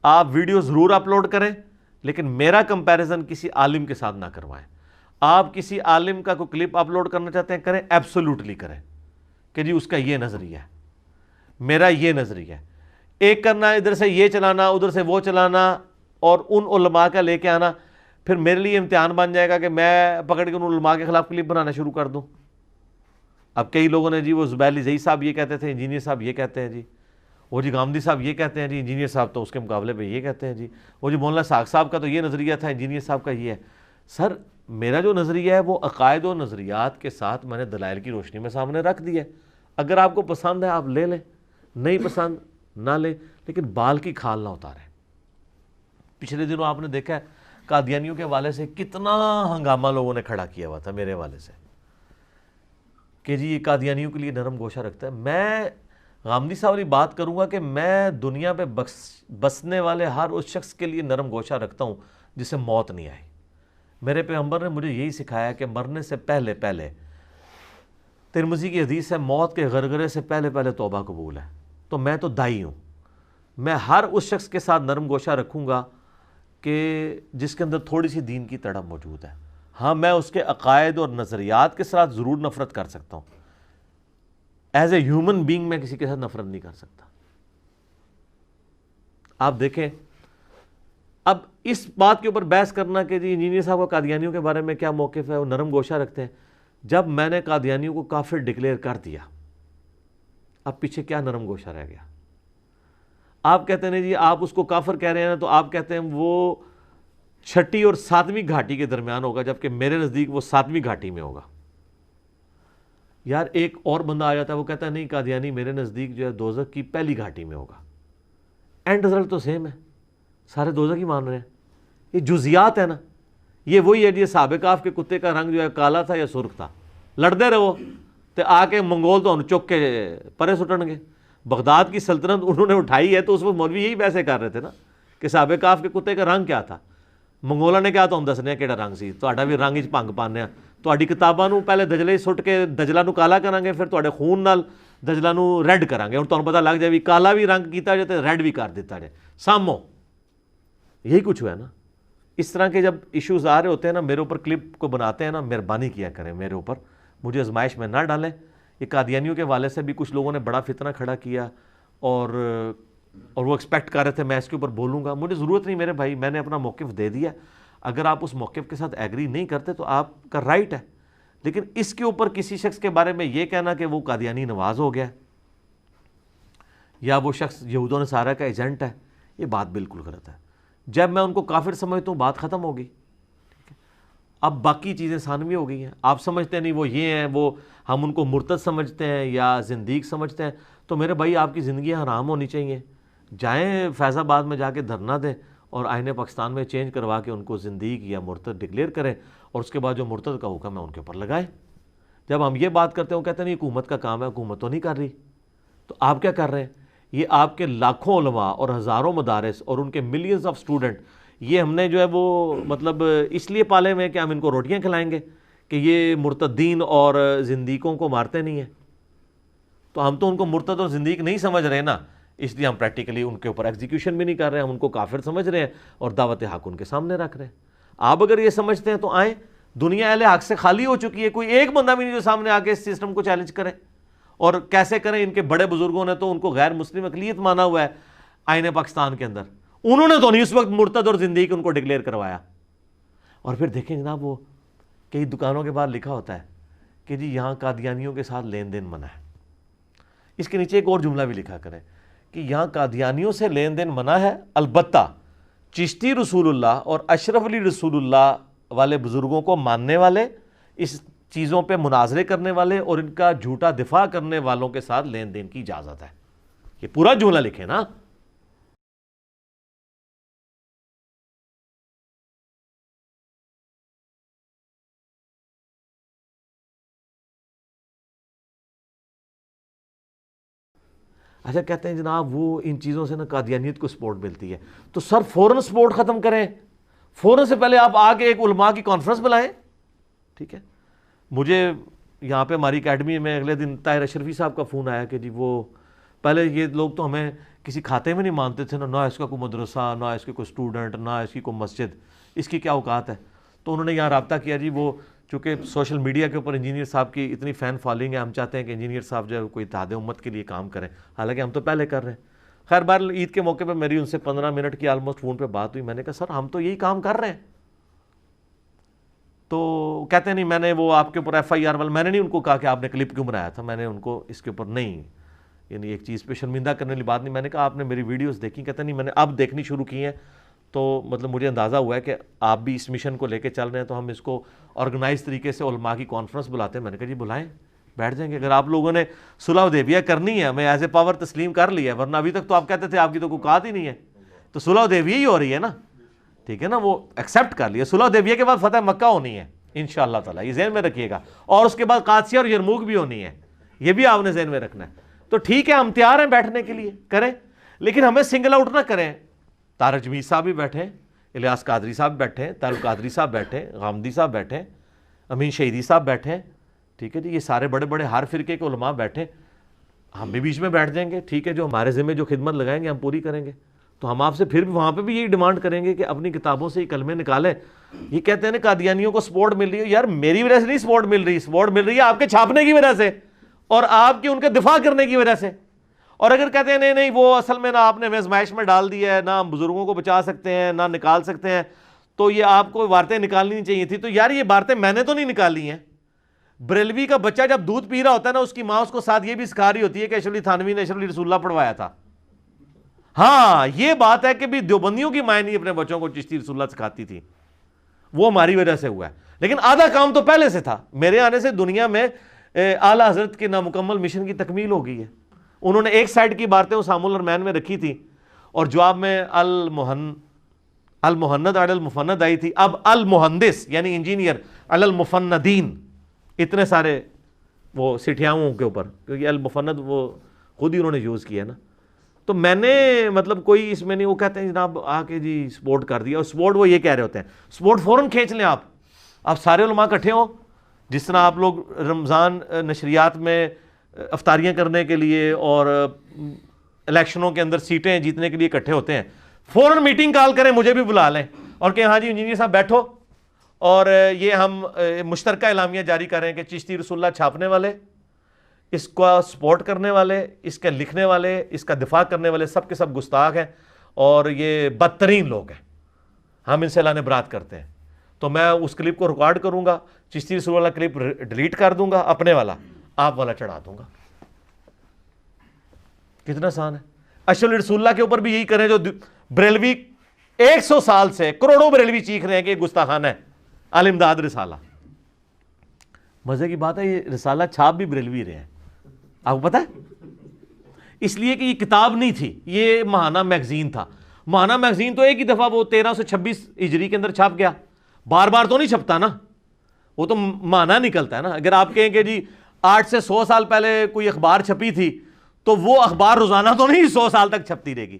آپ ویڈیو ضرور اپلوڈ کریں لیکن میرا کمپیریزن کسی عالم کے ساتھ نہ کروائیں. آپ کسی عالم کا کوئی کلپ اپلوڈ کرنا چاہتے ہیں کریں, ایبسولوٹلی کریں کہ جی اس کا یہ نظریہ ہے, میرا یہ نظریہ ہے. ایک کرنا ادھر سے یہ چلانا ادھر سے وہ چلانا اور ان علماء کا لے کے آنا, پھر میرے لیے امتحان بن جائے گا کہ میں پکڑ کے ان علماء کے خلاف کلپ بنانا شروع کر دوں. اب کئی لوگوں نے جی وہ زبیر زئی صاحب یہ کہتے تھے, انجینئر صاحب یہ کہتے ہیں جی, وہ جی گامدی صاحب یہ کہتے ہیں جی, انجینئر صاحب تو اس کے مقابلے پہ یہ کہتے ہیں جی, وہ جی مولانا ساق صاحب کا تو یہ نظریہ تھا, انجینئر صاحب کا یہ ہے. سر میرا جو نظریہ ہے وہ عقائد و نظریات کے ساتھ میں نے دلائل کی روشنی میں سامنے رکھ دیا ہے. اگر آپ کو پسند ہے آپ لے لیں, نہیں پسند نہ لیں, لیکن بال کی کھال نہ اتاریں. پچھلے دنوں آپ نے دیکھا ہے قادیانیوں کے حوالے سے کتنا ہنگامہ لوگوں نے کھڑا کیا ہوا تھا میرے حوالے سے کہ جی یہ قادیانیوں کے لیے نرم گوشہ رکھتا ہے. میں غامدی صاحب والی بات کروں گا کہ میں دنیا پہ بسنے والے ہر اس شخص کے لیے نرم گوشہ رکھتا ہوں جسے موت نہیں آئی. میرے پیغمبر نے مجھے یہی سکھایا کہ مرنے سے پہلے پہلے, ترمذی کی حدیث ہے, موت کے غرغرے سے پہلے پہلے توبہ قبول ہے. تو میں تو دائی ہوں, میں ہر اس شخص کے ساتھ نرم گوشہ رکھوں گا کہ جس کے اندر تھوڑی سی دین کی تڑپ موجود ہے. ہاں میں اس کے عقائد اور نظریات کے ساتھ ضرور نفرت کر سکتا ہوں, ایز اے ہیومن بینگ میں کسی کے ساتھ نفرت نہیں کر سکتا. آپ دیکھیں اب اس بات کے اوپر بحث کرنا کہ جی انجینئر صاحب کو قادیانیوں کے بارے میں کیا موقف ہے, وہ نرم گوشہ رکھتے ہیں. جب میں نے قادیانیوں کو کافر ڈکلیئر کر دیا, اب پیچھے کیا نرم گوشہ رہ گیا؟ آپ کہتے ہیں جی آپ اس کو کافر کہہ رہے ہیں تو آپ کہتے ہیں وہ 6 اور 7ویں گھاٹی کے درمیان ہوگا, جبکہ میرے نزدیک وہ 7ویں گھاٹی میں ہوگا. یار ایک اور بندہ آ جاتا ہے وہ کہتا ہے نہیں قادیانی میرے نزدیک جو ہے دوزخ کی پہلی گھاٹی میں ہوگا. اینڈ رزلٹ تو سیم ہے, سارے دوزخ ہی مان رہے ہیں. یہ جزیات ہے نا, یہ وہی ہے جی صحابہ کہف کے کتے کا رنگ جو ہے کالا تھا یا سرخ تھا, لڑتے رہو تو آ کے منگول تو چک کے پرے سٹن گے. بغداد کی سلطنت انہوں نے اٹھائی ہے تو اس وقت مولوی یہی بحثیں کر رہے تھے نا کہ صحابہ کہف کے کتے کا رنگ کیا تھا. منگولا نے کہا تو ہم دسنے کہڑا رنگ سی, تہاڈا بھی رنگ 'چ ਭੰਗ ਪਾਉਂਦੇ ਆ, ਤੁਹਾਡੀ ਕਿਤਾਬਾਂ ਨੂੰ ਪਹਿਲੇ ਦਜਲੇ 'ਚ ਸੁੱਟ ਕੇ ਦਜਲਾ ਨੂੰ ਕਾਲਾ ਕਰਾਂਗੇ, ਫਿਰ ਤੁਹਾਡੇ ਖੂਨ ਨਾਲ ਦਜਲਾ ਨੂੰ ਰੈੱਡ ਕਰਾਂਗੇ. ਹੁਣ ਤੁਹਾਨੂੰ ਪਤਾ ਲੱਗ ਜਾਏ ਵੀ ਕਾਲਾ ਵੀ ਰੰਗ ਕੀਤਾ ਜੇ ਤੇ ਰੈੱਡ ਵੀ ਕਰ ਦਿੱਤਾ ਜੇ, ਸਾਹਮੋ. یہی کچھ ہوا ہے نا. اس طرح کے جب ایشوز آ رہے ہوتے ہیں نا, میرے اوپر کلپ کو بناتے ہیں نا, مہربانی کیا کریں میرے اوپر, مجھے آزمائش میں نہ ڈالیں. یہ قادیانیوں کے حوالے سے بھی کچھ لوگوں نے بڑا فتنہ کھڑا کیا اور وہ ایکسپیکٹ کر رہے تھے میں اس کے اوپر بولوں گا. مجھے ضرورت نہیں میرے بھائی, میں نے اپنا موقف دے دیا. اگر آپ اس موقف کے ساتھ ایگری نہیں کرتے تو آپ کا رائٹ ہے, لیکن اس کے اوپر کسی شخص کے بارے میں یہ کہنا کہ وہ قادیانی نواز ہو گیا یا وہ شخص یہود و نصارہ کا ایجنٹ ہے, یہ بات بالکل غلط ہے. جب میں ان کو کافر سمجھتا ہوں بات ختم ہوگی. اب باقی چیزیں ثانوی ہو گئی ہیں. آپ سمجھتے ہیں نہیں وہ یہ ہیں, وہ ہم ان کو مرتد سمجھتے ہیں یا زندیق سمجھتے ہیں, تو میرے بھائی آپ کی زندگیاں حرام ہونی چاہیے. جائیں فیض آباد میں جا کے دھرنا دیں اور آئین پاکستان میں چینج کروا کے ان کو زندیق یا مرتد ڈکلیئر کریں, اور اس کے بعد جو مرتد کا حکم ہے ان کے اوپر لگائیں. جب ہم یہ بات کرتے ہیں وہ کہتے ہیں نہیں حکومت کا کام ہے, حکومت تو نہیں کر رہی, تو آپ کیا کر رہے ہیں؟ یہ آپ کے لاکھوں علماء اور ہزاروں مدارس اور ان کے ملینز آف سٹوڈنٹ, یہ ہم نے جو ہے وہ مطلب اس لیے پالے ہوئے کہ ہم ان کو روٹیاں کھلائیں گے کہ یہ مرتدین اور زندیقوں کو مارتے نہیں ہیں. تو ہم تو ان کو مرتد اور زندیق نہیں سمجھ رہے نا, اس لیے ہم پریکٹیکلی ان کے اوپر ایگزیکیوشن بھی نہیں کر رہے ہیں, ہم ان کو کافر سمجھ رہے ہیں اور دعوت حق ان کے سامنے رکھ رہے ہیں. آپ اگر یہ سمجھتے ہیں تو آئیں, دنیا اہل حق سے خالی ہو چکی ہے, کوئی ایک بندہ بھی نہیں جو سامنے آ کے اس سسٹم کو چیلنج کرے. اور کیسے کریں؟ ان کے بڑے بزرگوں نے تو ان کو غیر مسلم اقلیت مانا ہوا ہے آئین پاکستان کے اندر, انہوں نے تو نہیں اس وقت مرتد اور زندیق ان کو ڈکلیئر کروایا. اور پھر دیکھیں جناب وہ کئی دکانوں کے بعد لکھا ہوتا ہے کہ جی یہاں قادیانیوں کے ساتھ لین دین منع ہے. اس کے نیچے ایک اور جملہ بھی لکھا کریں کہ یہاں قادیانیوں سے لین دین منع ہے, البتہ چشتی رسول اللہ اور اشرف علی رسول اللہ والے بزرگوں کو ماننے والے, اس چیزوں پہ مناظرے کرنے والے اور ان کا جھوٹا دفاع کرنے والوں کے ساتھ لین دین کی اجازت ہے. یہ پورا جملہ لکھیں نا. اچھا کہتے ہیں جناب وہ ان چیزوں سے نا قادیانیت کو سپورٹ ملتی ہے, تو سر فوراً سپورٹ ختم کریں, فوراً سے پہلے آپ آ کے ایک علماء کی کانفرنس بلائیں. ٹھیک ہے, مجھے یہاں پہ ہماری اکیڈمی میں اگلے دن طاہر اشرفی صاحب کا فون آیا کہ جی وہ پہلے یہ لوگ تو ہمیں کسی کھاتے میں نہیں مانتے تھے، نہ اس کا کوئی مدرسہ، نہ اس کے کوئی اسٹوڈنٹ، نہ اس کی کوئی مسجد، اس کی کیا اوقات ہے. تو انہوں نے یہاں رابطہ کیا جی. وہ چونکہ سوشل میڈیا کے اوپر انجینئر صاحب کی اتنی فین فالوئنگ ہے، ہم چاہتے ہیں کہ انجینئر صاحب جو ہے کوئی اتحاد امت کے لیے کام کریں، حالانکہ ہم تو پہلے کر رہے ہیں. خیر بار عید کے موقع پہ میری ان سے 15 منٹ کی آلموسٹ فون پہ بات ہوئی. میں نے کہا سر ہم تو یہی کام کر رہے ہیں. تو کہتے نہیں میں نے وہ آپ کے اوپر FIR والا، میں نے نہیں ان کو کہا کہ آپ نے کلپ کیوں بنایا تھا، میں نے ان کو اس کے اوپر نہیں، یعنی ایک چیز پہ شرمندہ کرنے والی بات نہیں. میں نے کہا آپ نے میری ویڈیوز دیکھی؟ کہتے نہیں میں نے اب دیکھنی شروع کی ہیں، تو مطلب مجھے اندازہ ہوا ہے کہ آپ بھی اس مشن کو لے کے چل رہے ہیں، تو ہم اس کو آرگنائز طریقے سے علماء کی کانفرنس بلاتے ہیں. میں نے کہا جی بلائیں، بیٹھ جائیں گے. اگر آپ لوگوں نے صلح حدیبیہ کرنی ہے، ہمیں ایز اے پاور تسلیم کر لیا ہے، ورنہ ابھی تک تو آپ کہتے تھے آپ کی تو کوئی بات ہی نہیں ہے. تو صلح حدیبیہ ہی ہو رہی ہے نا، ٹھیک ہے نا، وہ ایکسیپٹ کر لیا. صلح حدیبیہ کے بعد فتح مکہ ہونی ہے انشاءاللہ تعالیٰ، یہ ذہن میں رکھیے گا. اور اس کے بعد قادسیہ اور یرموک بھی ہونی ہے، یہ بھی آپ نے ذہن میں رکھنا ہے. تو ٹھیک ہے ہم تیار ہیں بیٹھنے کے لیے، کریں، لیکن ہمیں سنگل آؤٹ نہ کریں. طارق جمیل صاحب بھی بیٹھے، الیاس قادری صاحب بیٹھے، طارق قادری صاحب بیٹھے، غامدی صاحب بیٹھے، امین شہیدی صاحب بیٹھے، ٹھیک ہے جی، یہ سارے بڑے بڑے ہر فرقے کے علماء بیٹھے. ہم بھی بیچ میں بیٹھ جائیں گے، ٹھیک ہے، جو ہمارے ذمہ جو خدمت لگائیں گے ہم پوری کریں گے. تو ہم آپ سے پھر بھی وہاں پہ بھی یہی ڈیمانڈ کریں گے کہ اپنی کتابوں سے یہ کلمے نکالیں. یہ کہتے ہیں نا قادیانیوں کو سپورٹ مل رہی ہے، یار میری وجہ سے نہیں سپورٹ مل رہی، سپورٹ مل رہی ہے آپ کے چھاپنے کی وجہ سے اور آپ کی ان کے دفاع کرنے کی وجہ سے. اور اگر کہتے ہیں نہیں نہیں وہ اصل میں نہ آپ نے آزمائش میں ڈال دیا ہے، نہ ہم بزرگوں کو بچا سکتے ہیں، نہ نکال سکتے ہیں، تو یہ آپ کو عبارتیں نکالنی نہیں چاہیے تھی. تو یار یہ عبارتیں میں نے تو نہیں نکالی ہیں. بریلوی کا بچہ جب دودھ پی رہا ہوتا ہے نا، اس کی ماں اس کو ساتھ یہ بھی سکھا رہی ہوتی ہے کہ اشرف علی تھانوی نے اشرف علی رسول اللہ پڑھوایا تھا. ہاں یہ بات ہے کہ بھی دیوبندیوں کی مائیں نہیں اپنے بچوں کو چشتی رسول اللہ سکھاتی تھی، وہ ہماری وجہ سے ہوا ہے. لیکن آدھا کام تو پہلے سے تھا. میرے آنے سے دنیا میں اعلیٰ حضرت کے نامکمل مشن کی تکمیل ہو گئی ہے. انہوں نے ایک سائڈ کی باتیں اسام الرحمین میں رکھی تھی اور جواب میں المہند علی المفند آئی تھی. اب المہندس یعنی انجینئر علی المفندین، اتنے سارے وہ سٹھیاؤں کے اوپر، کیونکہ المفند وہ خود ہی انہوں نے یوز کیا نا. تو میں نے مطلب کوئی اس میں نہیں، وہ کہتے ہیں جناب آ کے جی سپورٹ کر دیا، اور سپورٹ وہ یہ کہہ رہے ہوتے ہیں سپورٹ فوراً کھینچ لیں آپ سارے علماء اکٹھے ہوں. جس طرح آپ لوگ رمضان نشریات میں افطاریاں کرنے کے لیے اور الیکشنوں کے اندر سیٹیں جیتنے کے لیے اکٹھے ہوتے ہیں، فوراً میٹنگ کال کریں، مجھے بھی بلا لیں اور کہ ہاں جی انجینئر صاحب بیٹھو، اور یہ ہم مشترکہ اعلامیہ جاری کر رہے ہیں کہ چشتی رسول اللہ چھاپنے والے، اس کا سپورٹ کرنے والے، اس کے لکھنے والے، اس کا دفاع کرنے والے سب کے سب گستاخ ہیں اور یہ بدترین لوگ ہیں، ہم ان سے اعلان برات کرتے ہیں. تو میں اس کلپ کو ریکارڈ کروں گا، چشتی رسول اللہ کلپ ڈیلیٹ کر دوں گا، اپنے والا آپ والا چڑھا دوں گا. کتنا آسان ہے. اشرف علی رسول اللہ کے اوپر بھی یہی کریں جو بریلوی 100 سال سے کروڑوں بریلوی چیخ رہے ہیں کہ یہ گستاخانہ ہے. الامداد رسالہ، مزے کی بات ہے یہ رسالہ چھاپ بھی بریلوی رہے ہیں، آپ کو پتہ ہے، اس لیے کہ یہ کتاب نہیں تھی، یہ ماہانہ میگزین تھا. ماہانہ میگزین تو ایک ہی دفعہ وہ 1326 ہجری کے اندر چھپ گیا، بار بار تو نہیں چھپتا نا، وہ تو ماہانہ نکلتا ہے نا. اگر آپ کہیں کہ جی 8 سے 100 سال پہلے کوئی اخبار چھپی تھی تو وہ اخبار روزانہ تو نہیں 100 سال تک چھپتی رہے گی.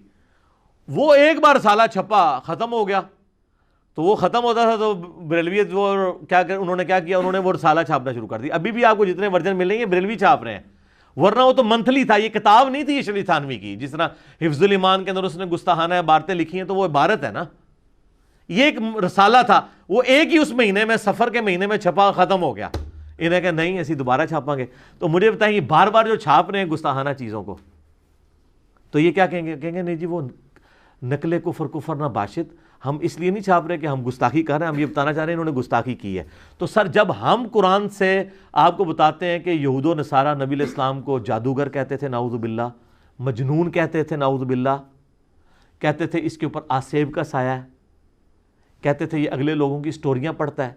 وہ ایک بار رسالہ چھپا ختم ہو گیا، تو وہ ختم ہوتا تھا تو بریلویت وہ انہوں نے کیا کیا، انہوں نے وہ رسالہ چھاپنا شروع کر دی. ابھی بھی آپ کو جتنے ورژن ملیں گے بریلوی چھاپ رہے ہیں، ورنہ وہ تو منتھلی تھا، یہ کتاب نہیں تھی اشرف علی تھانوی کی. جس طرح حفظ الایمان کے اندر اس نے گستاخانہ عبارتیں لکھی ہیں تو وہ عبارت ہے نا، یہ ایک رسالہ تھا، وہ ایک ہی اس مہینے میں سفر کے مہینے میں چھپا ختم ہو گیا. انہیں کہ نہیں ایسی دوبارہ چھاپاں گے. تو مجھے بتائیں یہ بار بار جو چھاپ رہے ہیں گستاخانہ چیزوں کو، تو یہ کیا کہیں گے نہیں جی وہ نقل کفر نہ باشد، ہم اس لیے نہیں چھاپ رہے کہ ہم گستاخی کر رہے ہیں، ہم یہ بتانا چاہ رہے ہیں انہوں نے گستاخی کی ہے. تو سر جب ہم قرآن سے آپ کو بتاتے ہیں کہ یہود و نصارہ نبی علیہ السلام کو جادوگر کہتے تھے نعوذ باللہ، مجنون کہتے تھے نعوذ باللہ، کہتے تھے اس کے اوپر آسیب کا سایہ ہے، کہتے تھے یہ اگلے لوگوں کی سٹوریاں پڑھتا ہے،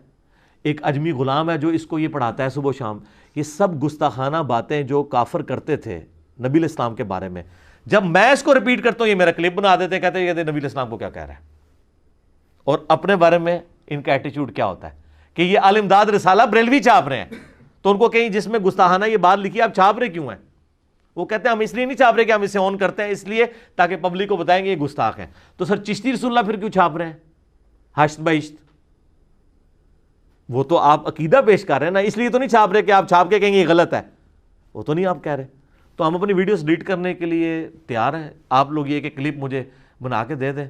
ایک اجمی غلام ہے جو اس کو یہ پڑھاتا ہے صبح و شام، یہ سب گستاخانہ باتیں جو کافر کرتے تھے نبی علیہ السلام کے بارے میں، جب میں اس کو ریپیٹ کرتا ہوں یہ میرا کلپ بنا دیتے ہیں، کہتے ہیں نبی علیہ السلام کو کیا کہہ رہا ہے. اور اپنے بارے میں ان کا ایٹیچیوڈ کیا ہوتا ہے کہ یہ الامداد رسالہ بریلوی چھاپ رہے ہیں. تو ان کو کہیں جس میں گستاخانہ یہ بات لکھی آپ چھاپ رہے کیوں ہیں؟ وہ کہتے ہیں ہم اس لیے نہیں چھاپ رہے کہ ہم اسے آن کرتے ہیں، اس لیے تاکہ پبلک کو بتائیں گے یہ گستاخ ہیں. تو سر چشتی رسول اللہ پھر کیوں چھاپ رہے ہیں ہشت بہشت؟ وہ تو آپ عقیدہ پیش کر رہے ہیں نا، اس لیے تو نہیں چھاپ رہے کہ آپ چھاپ کے کہیں گے یہ غلط ہے، وہ تو نہیں آپ کہہ رہے. تو ہم اپنی ویڈیوز ڈیلیٹ کرنے کے لیے تیار ہیں. آپ لوگ یہ کہ کلپ مجھے بنا کے دے دیں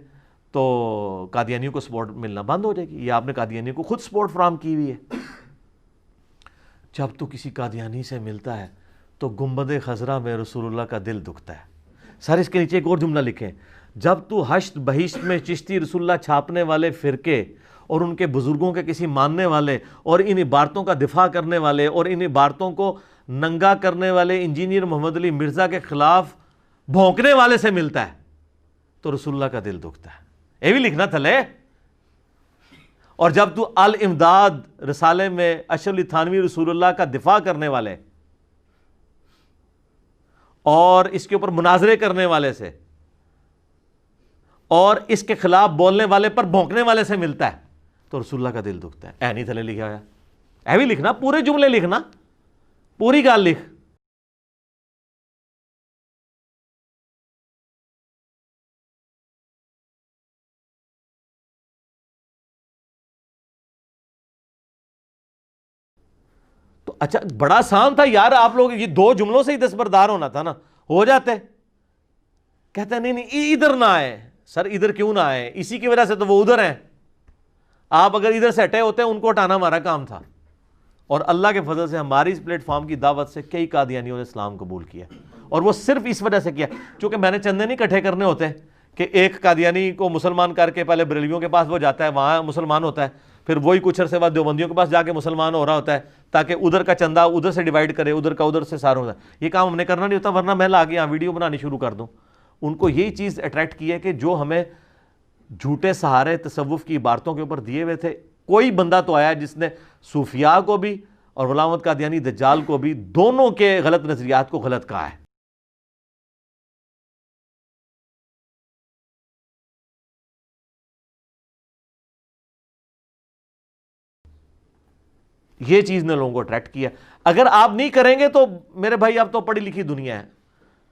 تو قادیانیوں کو سپورٹ ملنا بند ہو جائے گی. یہ آپ نے قادیانیوں کو خود سپورٹ فراہم کی ہوئی ہے. جب تو کسی قادیانی سے ملتا ہے تو گنبد خضرا میں رسول اللہ کا دل دکھتا ہے. سر اس کے نیچے ایک اور جملہ لکھیں, جب تو حشت بہشت میں چشتی رسول اللہ چھاپنے والے فرقے اور ان کے بزرگوں کے کسی ماننے والے اور ان عبارتوں کا دفاع کرنے والے اور ان عبارتوں کو ننگا کرنے والے انجینئر محمد علی مرزا کے خلاف بھونکنے والے سے ملتا ہے تو رسول اللہ کا دل دکھتا ہے. یہ بھی لکھنا تھلے. اور جب تو الامداد رسالے میں اشرف علی تھانوی رسول اللہ کا دفاع کرنے والے اور اس کے اوپر مناظرے کرنے والے سے اور اس کے خلاف بولنے والے پر بھونکنے والے سے ملتا ہے تو رسول اللہ کا دل دکھتا ہے. اے نہیں تھلے لکھا ہوا, اے بھی لکھنا, پورے جملے لکھنا, پوری گال لکھ. تو اچھا بڑا آسان تھا یار, آپ لوگ یہ 2 جملوں سے ہی دستبردار ہونا تھا نا, ہو جاتے. کہتے ہیں نہیں ادھر نہ آئے. سر ادھر کیوں نہ آئے, اسی کی وجہ سے تو وہ ادھر ہیں. آپ اگر ادھر سے ہٹے ہوتے ان کو ہٹانا ہمارا کام تھا. اور اللہ کے فضل سے ہماری اس پلیٹ فارم کی دعوت سے کئی قادیانیوں نے اسلام قبول کیا, اور وہ صرف اس وجہ سے کیا چونکہ میں نے چندے نہیں اکٹھے کرنے ہوتے کہ ایک قادیانی کو مسلمان کر کے پہلے بریلویوں کے پاس وہ جاتا ہے, وہاں مسلمان ہوتا ہے, پھر وہی کچھ عرصے بعد دیوبندیوں کے پاس جا کے مسلمان ہو رہا ہوتا ہے تاکہ ادھر کا چندہ ادھر سے ڈیوائیڈ کرے, ادھر کا ادھر سے سارا ہوتا ہے. یہ کام ہم نے کرنا نہیں ہوتا, ورنہ میں لا کے یہاں ویڈیو بنانی شروع کر دوں. ان کو یہی چیز اٹریکٹ کی ہے کہ جو ہمیں جھوٹے سہارے تصوف کی عبارتوں کے اوپر دیے ہوئے تھے, کوئی بندہ تو آیا جس نے صوفیاء کو بھی اور غلام احمد قادیانی دجال کو بھی دونوں کے غلط نظریات کو غلط کہا ہے. یہ چیز نے لوگوں کو اٹریکٹ کیا. اگر آپ نہیں کریں گے تو میرے بھائی اب تو پڑھی لکھی دنیا ہے.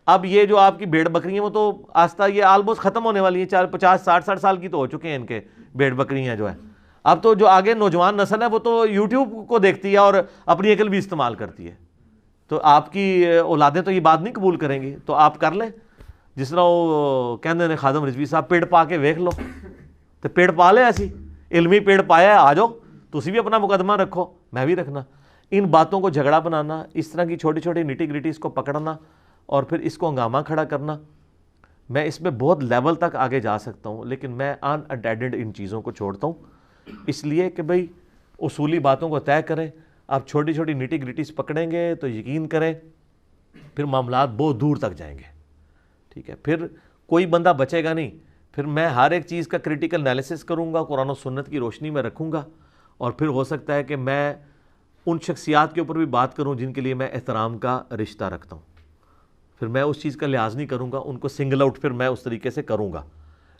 اب یہ جو آپ کی بھیڑ بکری ہیں وہ تو آہستہ یہ آلموسٹ ختم ہونے والی ہیں. 50-60 سال کی تو ہو چکے ہیں ان کے بھیڑ بکریاں جو ہے. اب تو جو آگے نوجوان نسل ہے وہ تو یوٹیوب کو دیکھتی ہے اور اپنی عقل بھی استعمال کرتی ہے. تو آپ کی اولادیں تو یہ بات نہیں قبول کریں گی, تو آپ کر لیں جس طرح وہ کہندے نے خادم رضوی صاحب, پیڑ پا کے ویکھ لو. تو پیڑ پا لے, ایسی علمی پیڑ پایا ہے, آ جاؤ تسی بھی اپنا مقدمہ رکھو, میں بھی رکھنا. ان باتوں کو جھگڑا بنانا, اس طرح کی چھوٹی چھوٹی نٹی گریٹیز کو پکڑنا اور پھر اس کو ہنگامہ کھڑا کرنا, میں اس میں بہت لیول تک آگے جا سکتا ہوں, لیکن میں ان اٹینڈڈ ان چیزوں کو چھوڑتا ہوں اس لیے کہ بھئی اصولی باتوں کو طے کریں. آپ چھوٹی چھوٹی نٹی گریٹیز پکڑیں گے تو یقین کریں پھر معاملات بہت دور تک جائیں گے. ٹھیک ہے, پھر کوئی بندہ بچے گا نہیں. پھر میں ہر ایک چیز کا کریٹیکل انالیسس کروں گا, قرآن و سنت کی روشنی میں رکھوں گا, اور پھر ہو سکتا ہے کہ میں ان شخصیات کے اوپر بھی بات کروں جن کے لیے میں احترام کا رشتہ رکھتا ہوں. پھر میں اس چیز کا لحاظ نہیں کروں گا, ان کو سنگل آؤٹ پھر میں اس طریقے سے کروں گا.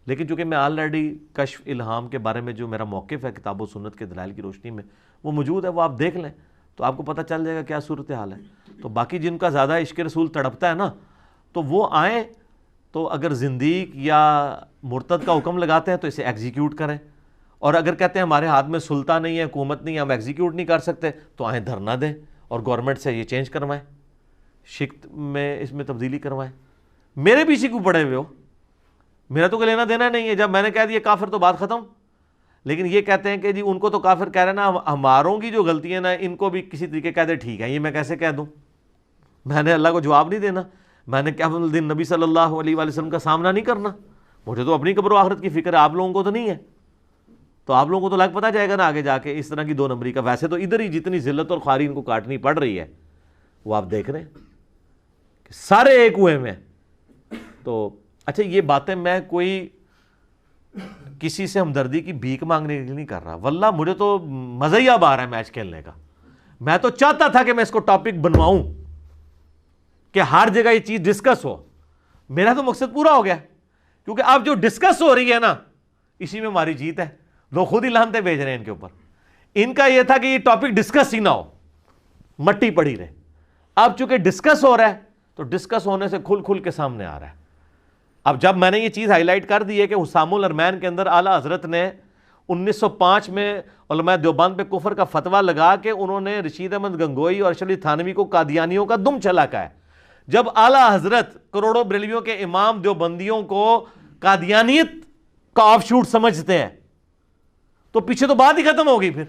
لیکن چونکہ میں آلریڈی کشف الہام کے بارے میں جو میرا موقف ہے کتاب و سنت کے دلائل کی روشنی میں وہ موجود ہے, وہ آپ دیکھ لیں تو آپ کو پتہ چل جائے گا کیا صورتحال ہے. تو باقی جن کا زیادہ عشق رسول تڑپتا ہے نا, تو وہ آئیں, تو اگر زندیق یا مرتد کا حکم لگاتے ہیں تو اسے ایگزیکیوٹ کریں, اور اگر کہتے ہیں ہمارے ہاتھ میں سلطہ نہیں ہے, حکومت نہیں ہے, ہم ایگزیکیوٹ نہیں کر سکتے, تو آئیں دھرنا دیں اور گورنمنٹ سے یہ چینج کروائیں, شکت میں اس میں تبدیلی کروائیں. میرے پیچھے کیوں پڑے ہوئے ہو, میرا تو کوئی لینا دینا نہیں ہے. جب میں نے کہہ دیا کافر تو بات ختم. لیکن یہ کہتے ہیں کہ جی ان کو تو کافر کہہ رہے ہیں نا, ہماروں کی جو غلطیاں نا ان کو بھی کسی طریقے کہہ دے, ٹھیک ہے, یہ میں کیسے کہہ دوں؟ میں نے اللہ کو جواب نہیں دینا, میں نے قیامت الدین نبی صلی اللہ علیہ وآلہ وسلم کا سامنا نہیں کرنا. مجھے تو اپنی قبر و آخرت کی فکر ہے, آپ لوگوں کو تو نہیں ہے. تو آپ لوگوں کو تو لگ پتہ جائے گا نا آگے جا کے اس طرح کی 2 نمبری کا. ویسے تو ادھر ہی جتنی ذلت اور خواری ان کو کاٹنی پڑ رہی ہے وہ آپ دیکھ رہے ہیں کہ سارے ایک ہوئے میں. تو اچھا یہ باتیں میں کوئی کسی سے ہمدردی کی بھیک مانگنے کے لیے نہیں کر رہا, واللہ مجھے تو مزہ ہی اب آ رہا ہے میچ کھیلنے کا. میں تو چاہتا تھا کہ میں اس کو ٹاپک بنواؤں کہ ہر جگہ یہ چیز ڈسکس ہو. میرا تو مقصد پورا ہو گیا, کیونکہ اب جو ڈسکس ہو رہی ہے نا اسی میں ہماری جیت ہے. لوگ خود ہی لانتے بھیج رہے ہیں ان کے اوپر. ان کا یہ تھا کہ یہ ٹاپک ڈسکس ہی نہ ہو, مٹی پڑی رہے. اب چونکہ ڈسکس ہو رہا ہے تو ڈسکس ہونے سے کھل کھل کے سامنے آ رہا ہے. اب جب میں نے یہ چیز ہائی لائٹ کر دی ہے کہ حسام الارمین کے اندر اعلیٰ حضرت نے 1905 میں علماء دیوبند پہ کفر کا فتویٰ لگا کے انہوں نے رشید احمد گنگوئی اور اشرف علی تھانوی کو قادیانیوں کا دم چلا کا ہے. جب اعلیٰ حضرت کروڑوں بریلویوں کے امام دیوبندیوں کو قادیانیت کا آف شوٹ سمجھتے ہیں تو پیچھے تو بات ہی ختم ہو گئی. پھر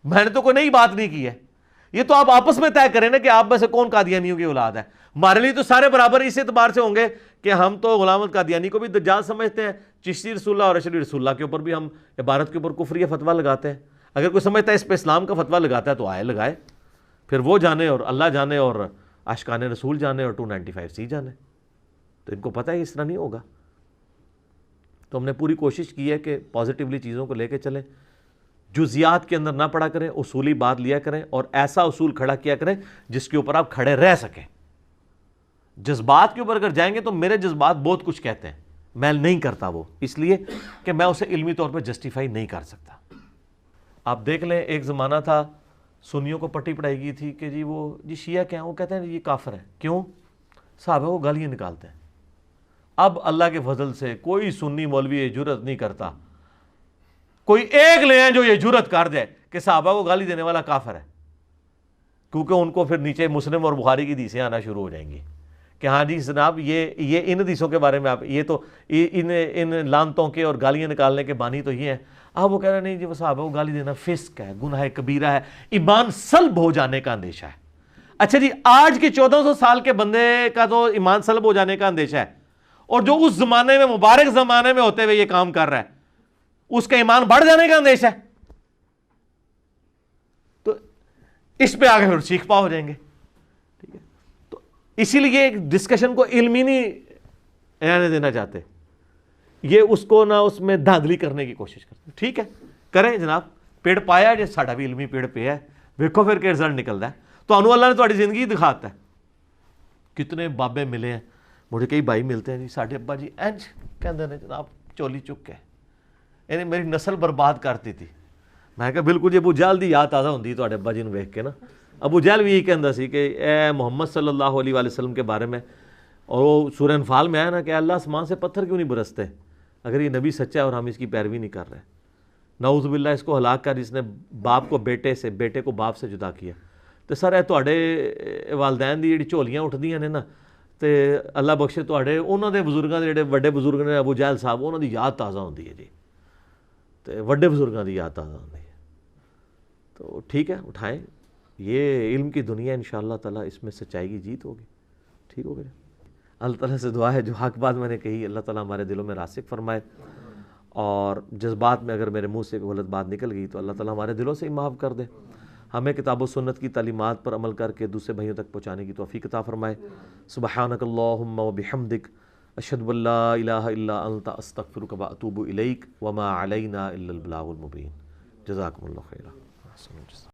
میں نے تو کوئی نئی بات نہیں کی ہے. یہ تو آپ آپس میں طے کریں نا کہ آپ میں سے کون قادیانیوں کی اولاد ہے. ہمارے لیے تو سارے برابر اس اعتبار سے ہوں گے کہ ہم تو غلام احمد قادیانی کو بھی دجال سمجھتے ہیں, چشتی رسول اللہ اور اشعری رسول اللہ کے اوپر بھی ہم عبارت کے اوپر کفریہ فتویٰ لگاتے ہیں. اگر کوئی سمجھتا ہے اس پہ اسلام کا فتویٰ لگاتا ہے تو آئے لگائے, پھر وہ جانے اور اللہ جانے اور عاشقان رسول جانے اور 295C جانے. تو ان کو پتہ ہے اس طرح نہیں ہوگا. تو ہم نے پوری کوشش کی ہے کہ پازیٹیولی چیزوں کو لے کے چلیں, جزیات کے اندر نہ پڑا کریں, اصولی بات لیا کریں اور ایسا اصول کھڑا کیا کریں جس کے اوپر آپ کھڑے رہ سکیں. جذبات کے اوپر اگر جائیں گے تو میرے جذبات بہت کچھ کہتے ہیں, میں نہیں کرتا وہ, اس لیے کہ میں اسے علمی طور پہ جسٹیفائی نہیں کر سکتا. آپ دیکھ لیں ایک زمانہ تھا سنیوں کو پٹی پڑھائی گئی تھی کہ جی شیعہ کیا ہیں, وہ کہتے ہیں یہ کافر ہیں. کیوں؟ صحابہ کو گالیاں نکالتے ہیں. اب اللہ کے فضل سے کوئی سنی مولوی یہ جرت نہیں کرتا, کوئی ایک لے ہیں جو یہ جرت کر دے کہ صحابہ کو گالی دینے والا کافر ہے, کیونکہ ان کو پھر نیچے مسلم اور بخاری کی حدیثیں آنا شروع ہو جائیں گی کہ ہاں جی جناب یہ ان حدیثوں کے بارے میں آپ یہ تو ان لانتوں کے اور گالیاں نکالنے کے بانی تو یہ ہیں. اب وہ کہہ رہے ہیں نہیں جی وہ صحابہ کو گالی دینا فسق ہے, گناہ کبیرہ ہے, ایمان سلب ہو جانے کا اندیشہ ہے. اچھا جی آج کے 1400 سال کے بندے کا تو ایمان سلب ہو جانے کا اندیشہ ہے, اور جو اس زمانے میں مبارک زمانے میں ہوتے ہوئے یہ کام کر رہا ہے اس کا ایمان بڑھ جانے کا اندیشہ ہے. تو اس پہ آگے پھر سیکھ پا ہو جائیں گے. ٹھیک ہے, تو اسی لیے ڈسکشن کو علمی نہیں رہنے دینا چاہتے, یہ اس کو نہ اس میں دھاندلی کرنے کی کوشش کرتے. ٹھیک ہے کریں جناب, پیڑ پایا جی ساڈا بھی علمی پیڑ پہ ہے, ویکھو پھر کہ رزلٹ نکلتا ہے. تو انو اللہ نے تھوڑی زندگی دکھاتا ہے. کتنے بابے ملے ہیں, مجھے کئی بھائی ملتے ہیں جی ساڈے ابا جی انج کہندے نے جناب چولی چک کے یعنی میری نسل برباد کرتی تھی. میں کہا بالکل جی ابو جہل دی یاد تازہ ہوندی تواڈے ابا جی نوں ویکھ کے نا. ابو جہل بھی یہی کہندا سی کہ اے محمد صلی اللہ علیہ وآلہ وسلم کے بارے میں, اور وہ سورہ انفال میں آیا نا کہ اللہ آسمان سے پتھر کیوں نہیں برستے اگر یہ نبی سچا ہے اور ہم اس کی پیروی نہیں کر رہے. نعوذ باللہ اس کو ہلاک کر جس نے باپ کو بیٹے سے, بیٹے کو باپ سے جدا کیا. تو سر اے تواڈے والدین دی جڑی جھولیاں اٹھدیاں نے نا, تے اللہ بخشے تواڈے انہاں دے بزرگاں دے جڑے وڈے بزرگ نے ابو جہل صاحب, انہاں دی یاد تازہ ہوندی ہے جی, تے وڈے بزرگاں دی یاد تازہ ہوندی ہے. تو ٹھیک ہے اٹھائیں, یہ علم کی دنیا انشاءاللہ تعالیٰ اس میں سچائی کی جیت ہوگی. ٹھیک ہوگا. اللہ تعالیٰ سے دعا ہے جو حق بات میں نے کہی اللہ تعالیٰ ہمارے دلوں میں راسخ فرمائے, اور جذبات میں اگر میرے منہ سے کوئی غلط بات نکل گئی تو اللہ تعالیٰ ہمارے دلوں سے ہی معاف کر دے. ہمیں کتاب و سنت کی تعلیمات پر عمل کر کے دوسرے بھائیوں تک پہنچانے کی توفیق عطا فرمائے. سبحانک اللہم و بحمدک اشہد ان لا الہ الا انت استغفرک و اتوب الیک وما علینا الا البلاغ المبین. جزاکم اللہ خیرا.